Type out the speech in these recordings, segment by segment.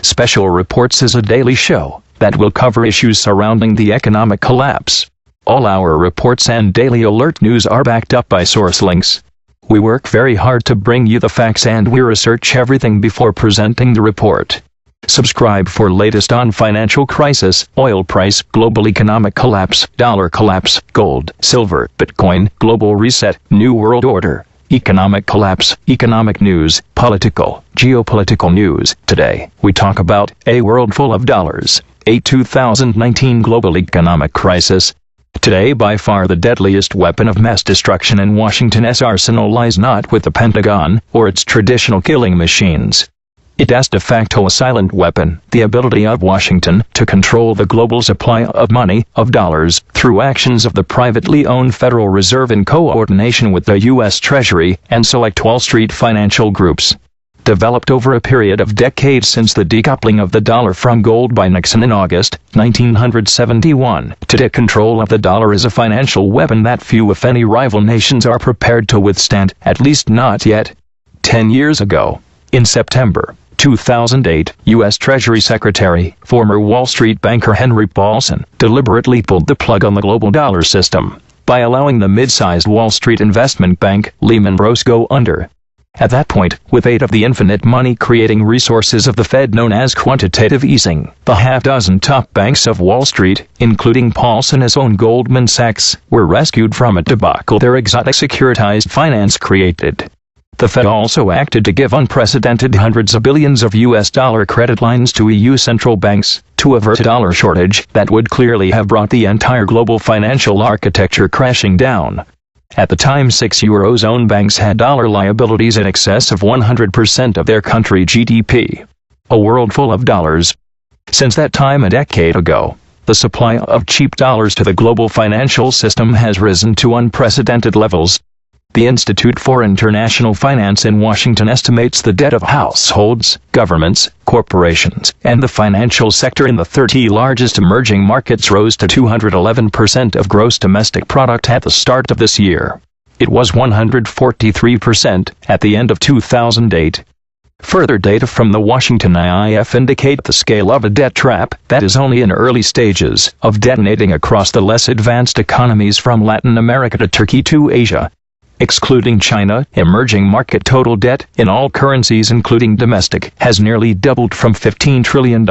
Special Reports is a daily show that will cover issues surrounding the economic collapse. All our reports and daily alert news are backed up by source links. We work very hard to bring you the facts and we research everything before presenting the report. Subscribe for latest on financial crisis, oil price, global economic collapse, dollar collapse, gold, silver, Bitcoin, global reset, new world order, economic collapse, economic news, political, geopolitical news. Today, we talk about a world full of dollars, a 2019 global economic crisis. Today, by far the deadliest weapon of mass destruction in Washington's arsenal lies not with the Pentagon or its traditional killing machines. It is de facto a silent weapon, the ability of Washington to control the global supply of money, of dollars, through actions of the privately owned Federal Reserve in coordination with the U.S. Treasury and select Wall Street financial groups. Developed over a period of decades since the decoupling of the dollar from gold by Nixon in August 1971, today control of the dollar is a financial weapon that few if any rival nations are prepared to withstand, at least not yet. 10 years ago, in September 2008, U.S. Treasury Secretary, former Wall Street banker Henry Paulson, deliberately pulled the plug on the global dollar system by allowing the mid-sized Wall Street investment bank, Lehman Brothers, go under. At that point, with aid of the infinite money-creating resources of the Fed known as quantitative easing, the half-dozen top banks of Wall Street, including Paulson's own Goldman Sachs, were rescued from a debacle their exotic securitized finance created. The Fed also acted to give unprecedented hundreds of billions of U.S. dollar credit lines to EU central banks, to avert a dollar shortage that would clearly have brought the entire global financial architecture crashing down. At the time, 6 Eurozone banks had dollar liabilities in excess of 100% of their country GDP. A world full of dollars. Since that time a decade ago, the supply of cheap dollars to the global financial system has risen to unprecedented levels. The Institute for International Finance in Washington estimates the debt of households, governments, corporations, and the financial sector in the 30 largest emerging markets rose to 211% of gross domestic product at the start of this year. It was 143% at the end of 2008. Further data from the Washington IIF indicate the scale of a debt trap that is only in early stages of detonating across the less advanced economies from Latin America to Turkey to Asia. Excluding China, emerging market total debt, in all currencies including domestic, has nearly doubled from $15 trillion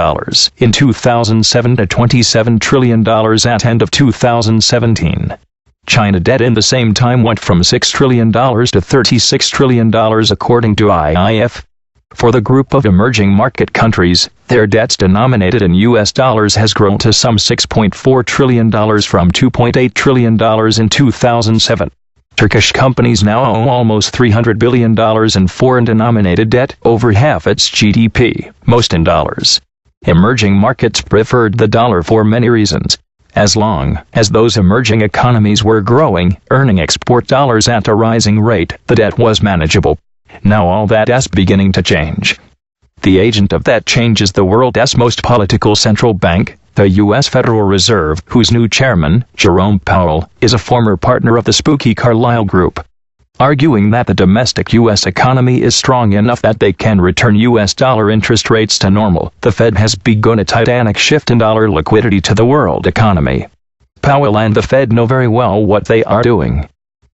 in 2007 to $27 trillion at end of 2017. China debt in the same time went from $6 trillion to $36 trillion according to IIF. For the group of emerging market countries, their debts denominated in U.S. dollars has grown to some $6.4 trillion from $2.8 trillion in 2007. Turkish companies now owe almost $300 billion in foreign-denominated debt, over half its GDP, most in dollars. Emerging markets preferred the dollar for many reasons. As long as those emerging economies were growing, earning export dollars at a rising rate, the debt was manageable. Now all that is beginning to change. The agent of that change is the world's most political central bank, the U.S. Federal Reserve, whose new chairman, Jerome Powell, is a former partner of the spooky Carlyle Group. Arguing that the domestic U.S. economy is strong enough that they can return U.S. dollar interest rates to normal, the Fed has begun a titanic shift in dollar liquidity to the world economy. Powell and the Fed know very well what they are doing.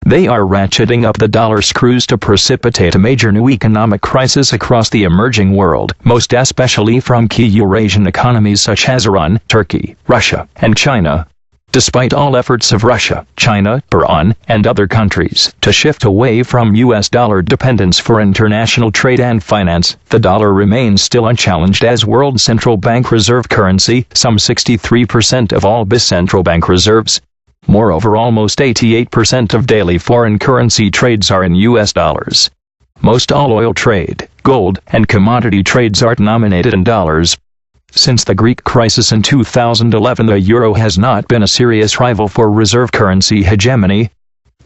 They are ratcheting up the dollar screws to precipitate a major new economic crisis across the emerging world, most especially from key Eurasian economies such as Iran, Turkey, Russia, and China. Despite all efforts of Russia, China, Iran, and other countries to shift away from U.S. dollar dependence for international trade and finance, the dollar remains still unchallenged as world central bank reserve currency, some 63% of all BIS central bank reserves. Moreover, almost 88% of daily foreign currency trades are in U.S. dollars. Most all oil trade, gold, and commodity trades are denominated in dollars. Since the Greek crisis in 2011, the euro has not been a serious rival for reserve currency hegemony.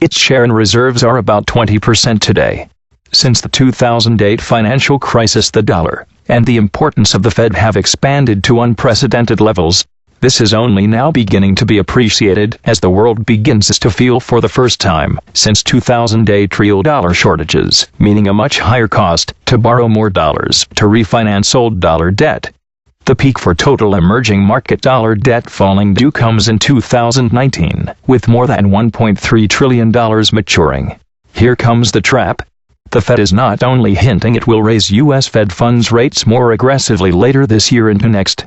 Its share in reserves are about 20% today. Since the 2008 financial crisis, the dollar and the importance of the Fed have expanded to unprecedented levels. This is only now beginning to be appreciated as the world begins to feel for the first time since 2008 real dollar shortages, meaning a much higher cost to borrow more dollars to refinance old dollar debt. The peak for total emerging market dollar debt falling due comes in 2019, with more than $1.3 trillion maturing. Here comes the trap. The Fed is not only hinting it will raise U.S. Fed funds rates more aggressively later this year into next.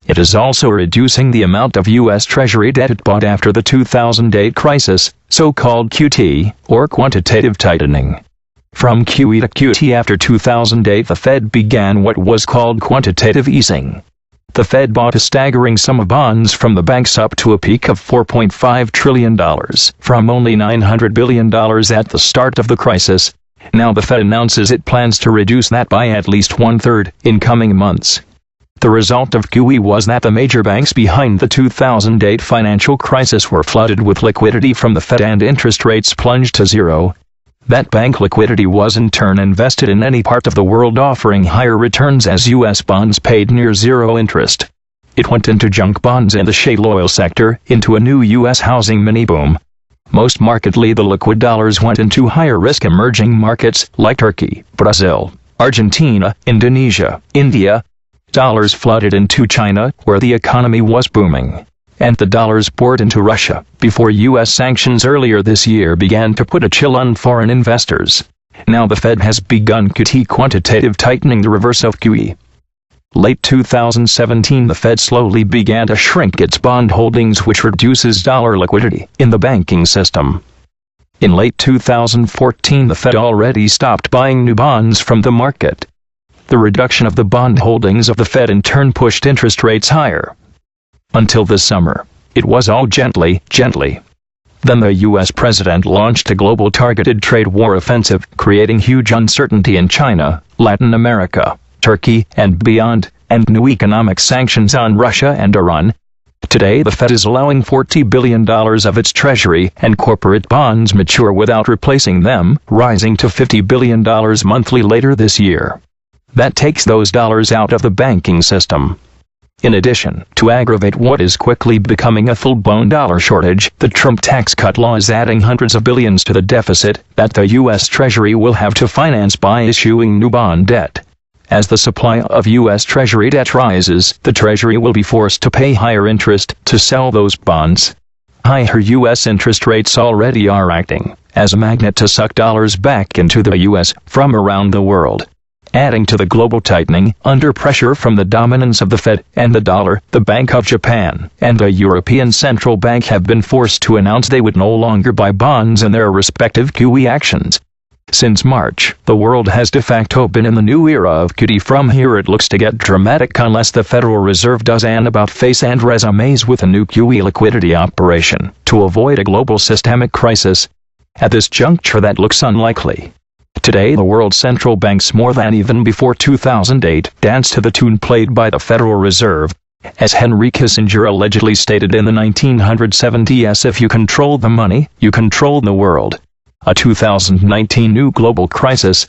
It is also reducing the amount of U.S. Treasury debt it bought after the 2008 crisis, so-called QT, or quantitative tightening. From QE to QT after 2008, the Fed began what was called quantitative easing. The Fed bought a staggering sum of bonds from the banks up to a peak of $4.5 trillion, from only $900 billion at the start of the crisis. Now the Fed announces it plans to reduce that by at least one-third in coming months. The result of QE was that the major banks behind the 2008 financial crisis were flooded with liquidity from the Fed and interest rates plunged to zero. That bank liquidity was in turn invested in any part of the world offering higher returns as U.S. bonds paid near zero interest. It went into junk bonds in the shale oil sector, into a new U.S. housing mini-boom. Most markedly, the liquid dollars went into higher-risk emerging markets like Turkey, Brazil, Argentina, Indonesia, India. Dollars flooded into China, where the economy was booming. And the dollars poured into Russia, before U.S. sanctions earlier this year began to put a chill on foreign investors. Now the Fed has begun QT quantitative tightening, the reverse of QE. Late 2017, the Fed slowly began to shrink its bond holdings, which reduces dollar liquidity in the banking system. In late 2014, the Fed already stopped buying new bonds from the market. The reduction of the bond holdings of the Fed in turn pushed interest rates higher. Until this summer, it was all gently. Then the U.S. president launched a global targeted trade war offensive, creating huge uncertainty in China, Latin America, Turkey, and beyond, and new economic sanctions on Russia and Iran. Today the Fed is allowing $40 billion of its treasury and corporate bonds mature without replacing them, rising to $50 billion monthly later this year. That takes those dollars out of the banking system. In addition, to aggravate what is quickly becoming a full-blown dollar shortage, the Trump tax cut law is adding hundreds of billions to the deficit that the U.S. Treasury will have to finance by issuing new bond debt. As the supply of U.S. Treasury debt rises, the Treasury will be forced to pay higher interest to sell those bonds. Higher U.S. interest rates already are acting as a magnet to suck dollars back into the U.S. from around the world. Adding to the global tightening, under pressure from the dominance of the Fed and the dollar, the Bank of Japan and the European Central Bank have been forced to announce they would no longer buy bonds in their respective QE actions. Since March, the world has de facto been in the new era of QT. From here it looks to get dramatic unless the Federal Reserve does an about-face and resumes with a new QE liquidity operation to avoid a global systemic crisis. At this juncture that looks unlikely. Today the world's central banks, more than even before 2008, dance to the tune played by the Federal Reserve. As Henry Kissinger allegedly stated in the 1970s, if you control the money, you control the world. A 2019 new global crisis.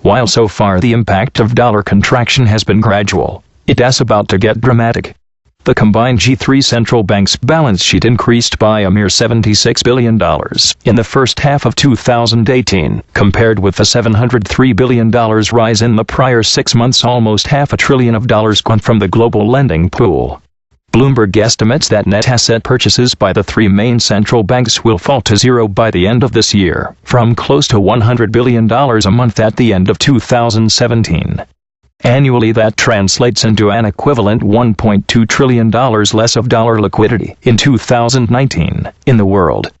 While so far the impact of dollar contraction has been gradual, it is about to get dramatic. The combined G3 central banks' balance sheet increased by a mere $76 billion in the first half of 2018, compared with the $703 billion rise in the prior 6 months. Almost $500 billion gone from the global lending pool. Bloomberg estimates that net asset purchases by the three main central banks will fall to zero by the end of this year, from close to $100 billion a month at the end of 2017. Annually that translates into an equivalent $1.2 trillion less of dollar liquidity in 2019 in the world.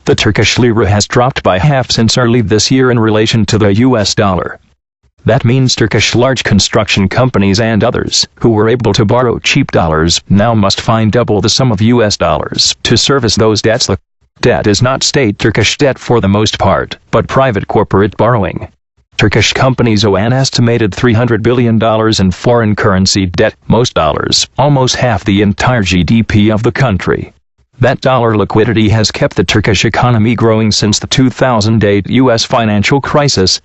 The Turkish lira has dropped by half since early this year in relation to the US dollar. That means Turkish large construction companies and others, who were able to borrow cheap dollars, now must find double the sum of US dollars to service those debts. The debt is not state Turkish debt for the most part, but private corporate borrowing. Turkish companies owe an estimated $300 billion in foreign currency debt, most dollars, almost half the entire GDP of the country. That dollar liquidity has kept the Turkish economy growing since the 2008 U.S. financial crisis.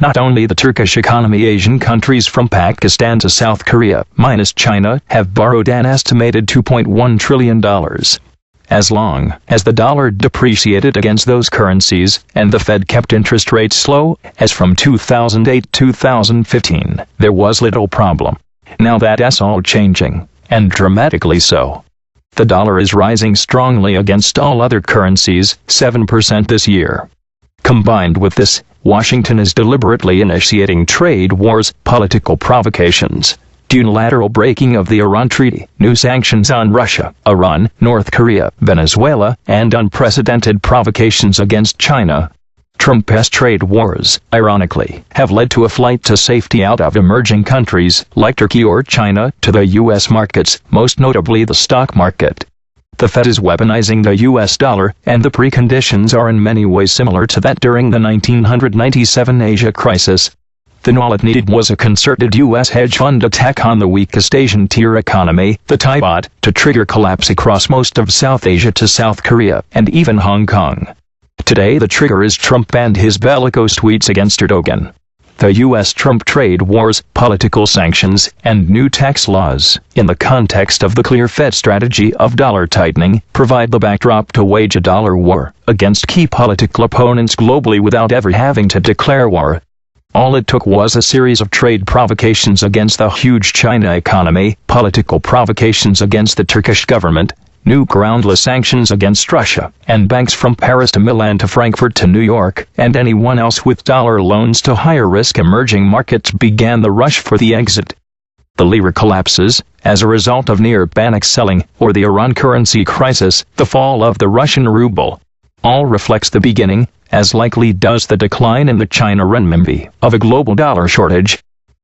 Not only the Turkish economy, Asian countries from Pakistan to South Korea, minus China, have borrowed an estimated $2.1 trillion. As long as the dollar depreciated against those currencies, and the Fed kept interest rates low, as from 2008-2015, there was little problem. Now that's all changing, and dramatically so. The dollar is rising strongly against all other currencies, 7% this year. Combined with this, Washington is deliberately initiating trade wars, political provocations, unilateral breaking of the Iran Treaty, new sanctions on Russia, Iran, North Korea, Venezuela, and unprecedented provocations against China. Trump's trade wars, ironically, have led to a flight to safety out of emerging countries like Turkey or China to the U.S. markets, most notably the stock market. The Fed is weaponizing the U.S. dollar, and the preconditions are in many ways similar to that during the 1997 Asia crisis. Then all it needed was a concerted U.S. hedge fund attack on the weakest Asian tier economy, the Thai baht, to trigger collapse across most of South Asia to South Korea, and even Hong Kong. Today the trigger is Trump and his bellicose tweets against Erdogan. The U.S.-Trump trade wars, political sanctions, and new tax laws, in the context of the clear Fed strategy of dollar tightening, provide the backdrop to wage a dollar war against key political opponents globally without ever having to declare war. All it took was a series of trade provocations against the huge China economy, political provocations against the Turkish government, new groundless sanctions against Russia, and banks from Paris to Milan to Frankfurt to New York, and anyone else with dollar loans to higher-risk emerging markets began the rush for the exit. The lira collapses, as a result of near-panic selling, or the Iran currency crisis, the fall of the Russian ruble. All reflects the beginning, as likely does the decline in the China renminbi, of a global dollar shortage.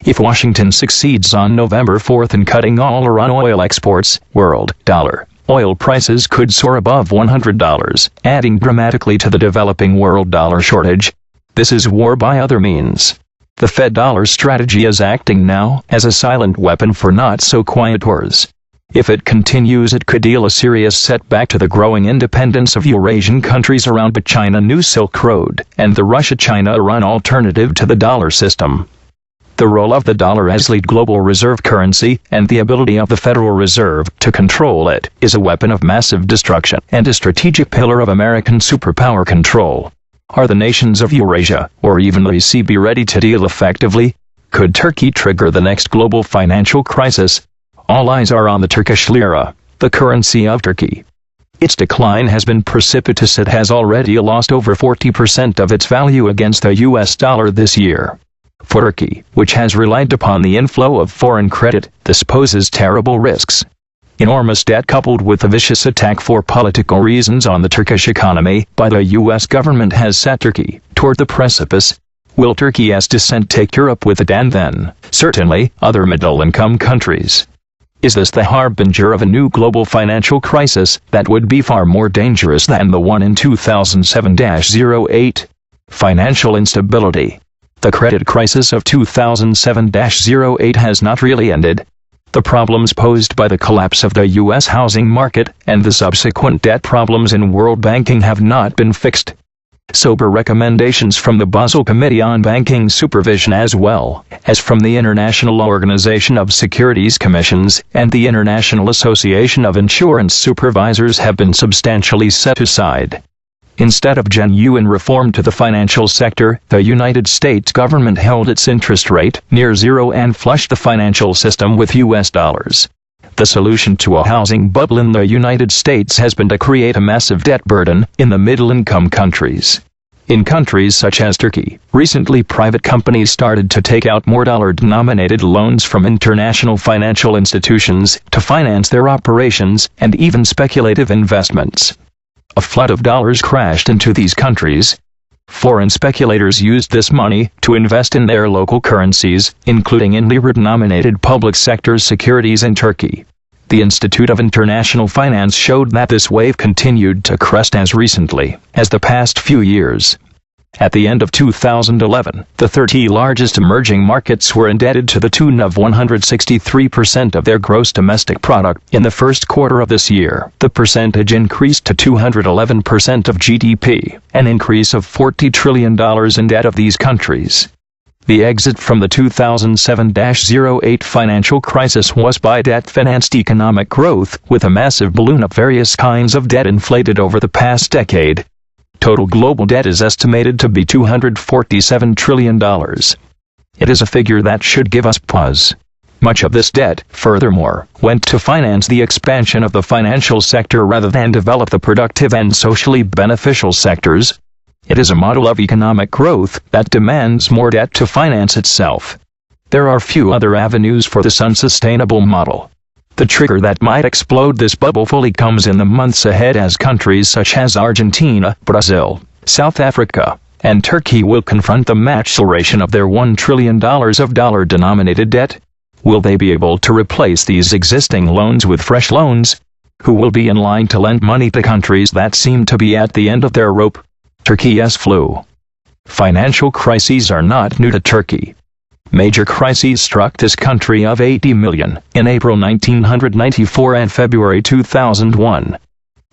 If Washington succeeds on November 4th in cutting all Iran oil exports, world dollar oil prices could soar above $100, adding dramatically to the developing world dollar shortage. This is war by other means. The Fed dollar strategy is acting now as a silent weapon for not-so-quiet wars. If it continues, it could deal a serious setback to the growing independence of Eurasian countries around the China New Silk Road and the Russia-China-Iran alternative to the dollar system. The role of the dollar as lead global reserve currency, and the ability of the Federal Reserve to control it, is a weapon of massive destruction and a strategic pillar of American superpower control. Are the nations of Eurasia, or even the ECB, ready to deal effectively? Could Turkey trigger the next global financial crisis? All eyes are on the Turkish lira, the currency of Turkey. Its decline has been precipitous. It has already lost over 40% of its value against the US dollar this year. For Turkey, which has relied upon the inflow of foreign credit, this poses terrible risks. Enormous debt coupled with a vicious attack for political reasons on the Turkish economy by the US government has set Turkey toward the precipice. Will Turkey's descent take Europe with it, and then, certainly, other middle-income countries? Is this the harbinger of a new global financial crisis that would be far more dangerous than the one in 2007-08? Financial instability. The credit crisis of 2007-08 has not really ended. The problems posed by the collapse of the U.S. housing market and the subsequent debt problems in world banking have not been fixed. Sober recommendations from the Basel Committee on Banking Supervision, as well as from the International Organization of Securities Commissions and the International Association of Insurance Supervisors, have been substantially set aside. Instead of genuine reform to the financial sector, the United States government held its interest rate near zero and flushed the financial system with US dollars. The solution to a housing bubble in the United States has been to create a massive debt burden in the middle-income countries. In countries such as Turkey, recently private companies started to take out more dollar-denominated loans from international financial institutions to finance their operations and even speculative investments. A flood of dollars crashed into these countries. Foreign speculators used this money to invest in their local currencies, including in lira-denominated public sector securities in Turkey. The Institute of International Finance showed that this wave continued to crest as recently as the past few years. At the end of 2011, the 30 largest emerging markets were indebted to the tune of 163% of their gross domestic product. In the first quarter of this year, the percentage increased to 211% of GDP, an increase of $40 trillion in debt of these countries. The exit from the 2007-08 financial crisis was by debt-financed economic growth, with a massive balloon of various kinds of debt inflated over the past decade. Total global debt is estimated to be $247 trillion. It is a figure that should give us pause. Much of this debt, furthermore, went to finance the expansion of the financial sector rather than develop the productive and socially beneficial sectors. It is a model of economic growth that demands more debt to finance itself. There are few other avenues for this unsustainable model. The trigger that might explode this bubble fully comes in the months ahead as countries such as Argentina, Brazil, South Africa, and Turkey will confront the acceleration of their $1 trillion of dollar-denominated debt. Will they be able to replace these existing loans with fresh loans? Who will be in line to lend money to countries that seem to be at the end of their rope? Turkey's flu. Financial crises are not new to Turkey. Major crises struck this country of 80 million in April 1994 and February 2001.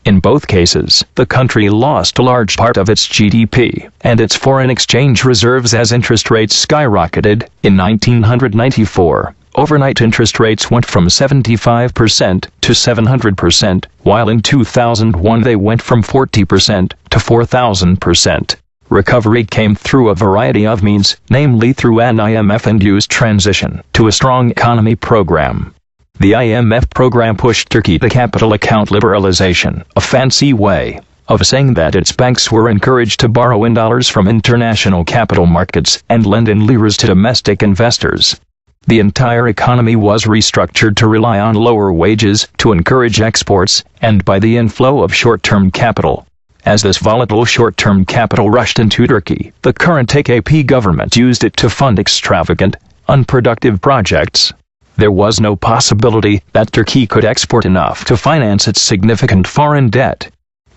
In both cases, the country lost a large part of its GDP and its foreign exchange reserves as interest rates skyrocketed. In 1994, overnight interest rates went from 75% to 700%, while in 2001 they went from 40% to 4,000%. Recovery came through a variety of means, namely through an IMF-induced transition to a strong economy program. The IMF program pushed Turkey to capital account liberalization, a fancy way of saying that its banks were encouraged to borrow in dollars from international capital markets and lend in liras to domestic investors. The entire economy was restructured to rely on lower wages, to encourage exports, and by the inflow of short-term capital. As this volatile short-term capital rushed into Turkey, the current AKP government used it to fund extravagant, unproductive projects. There was no possibility that Turkey could export enough to finance its significant foreign debt.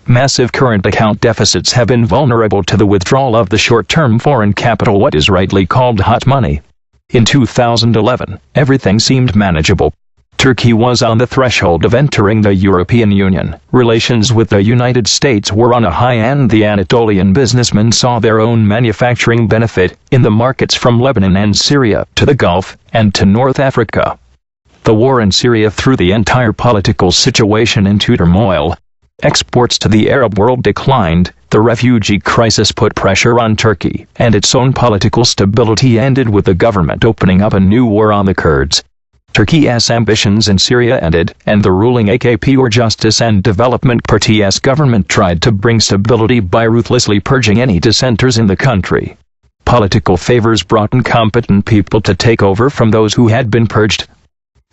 Massive current account deficits have been vulnerable to the withdrawal of the short-term foreign capital, what is rightly called hot money. In 2011, everything seemed manageable. Turkey was on the threshold of entering the European Union. Relations with the United States were on a high and the Anatolian businessmen saw their own manufacturing benefit in the markets from Lebanon and Syria to the Gulf and to North Africa. The war in Syria threw the entire political situation into turmoil. Exports to the Arab world declined, the refugee crisis put pressure on Turkey, and its own political stability ended with the government opening up a new war on the Kurds. Turkey's ambitions in Syria ended, and the ruling AKP or Justice and Development Party's government tried to bring stability by ruthlessly purging any dissenters in the country. Political favors brought incompetent people to take over from those who had been purged.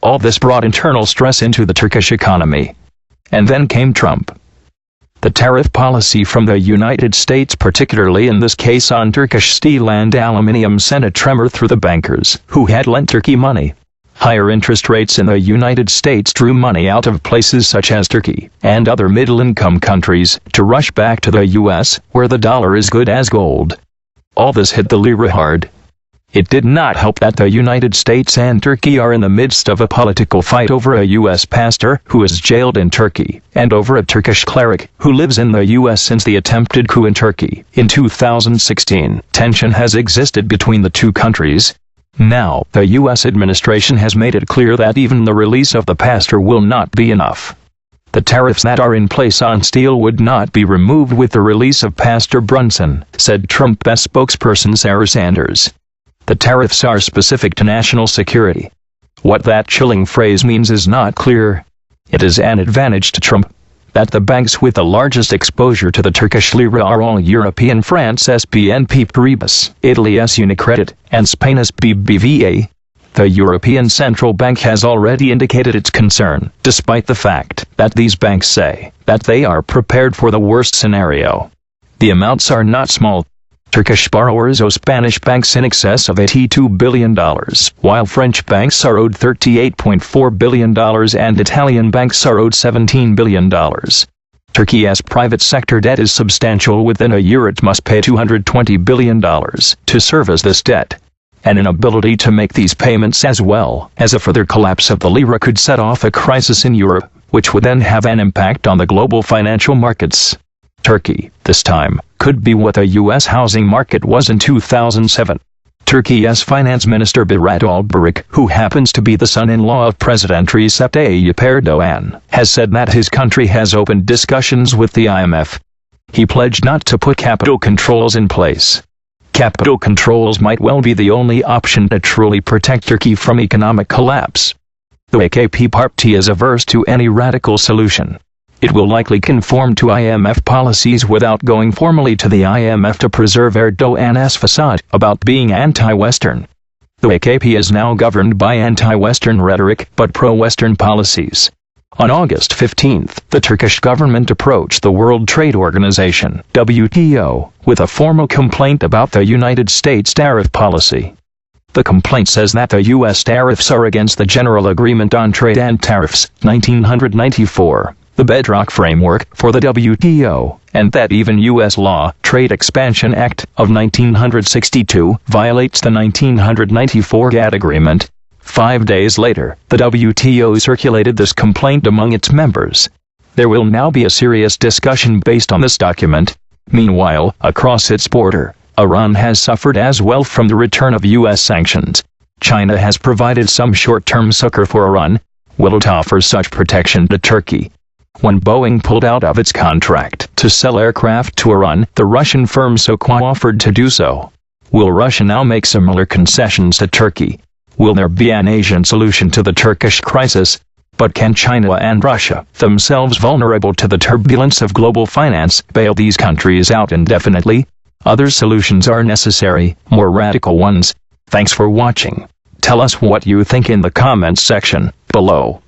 All this brought internal stress into the Turkish economy. And then came Trump. The tariff policy from the United States, particularly in this case on Turkish steel and aluminium, sent a tremor through the bankers who had lent Turkey money. Higher interest rates in the United States drew money out of places such as Turkey and other middle-income countries to rush back to the U.S., where the dollar is good as gold. All this hit the lira hard. It did not help that the United States and Turkey are in the midst of a political fight over a U.S. pastor who is jailed in Turkey, and over a Turkish cleric who lives in the U.S. since the attempted coup in Turkey in 2016. Tension has existed between the two countries. Now, the U.S. administration has made it clear that even the release of the pastor will not be enough. The tariffs that are in place on steel would not be removed with the release of Pastor Brunson, said Trump's spokesperson Sarah Sanders. The tariffs are specific to national security. What that chilling phrase means is not clear. It is an advantage to Trump that the banks with the largest exposure to the Turkish lira are all European: France's BNP Paribas, Italy's Unicredit, and Spain's BBVA. The European Central Bank has already indicated its concern, despite the fact that these banks say that they are prepared for the worst scenario. The amounts are not small. Turkish borrowers owe Spanish banks in excess of $82 billion, while French banks are owed $38.4 billion and Italian banks are owed $17 billion. Turkey's private sector debt is substantial. Within a year it must pay $220 billion to service this debt. An inability to make these payments as well as a further collapse of the lira could set off a crisis in Europe, which would then have an impact on the global financial markets. Turkey, this time, could be what the U.S. housing market was in 2007. Turkey's finance minister Berat Albayrak, who happens to be the son-in-law of President Recep Tayyip Erdogan, has said that his country has opened discussions with the IMF. He pledged not to put capital controls in place. Capital controls might well be the only option to truly protect Turkey from economic collapse. The AKP party is averse to any radical solution. It will likely conform to IMF policies without going formally to the IMF to preserve Erdogan's facade about being anti-Western. The AKP is now governed by anti-Western rhetoric but pro-Western policies. On August 15, the Turkish government approached the World Trade Organization (WTO) with a formal complaint about the United States tariff policy. The complaint says that the U.S. tariffs are against the General Agreement on Trade and Tariffs, 1994, the bedrock framework for the WTO, and that even U.S. law, Trade Expansion Act of 1962, violates the 1994 GATT agreement. 5 days later, the WTO circulated this complaint among its members. There will now be a serious discussion based on this document. Meanwhile, across its border, Iran has suffered as well from the return of U.S. sanctions. China has provided some short-term succor for Iran. Will it offer such protection to Turkey? When Boeing pulled out of its contract to sell aircraft to Iran, the Russian firm Sukho offered to do so. Will Russia now make similar concessions to Turkey? Will there be an Asian solution to the Turkish crisis? But can China and Russia, themselves vulnerable to the turbulence of global finance, bail these countries out indefinitely? Other solutions are necessary, more radical ones. Thanks for watching. Tell us what you think in the comments section below.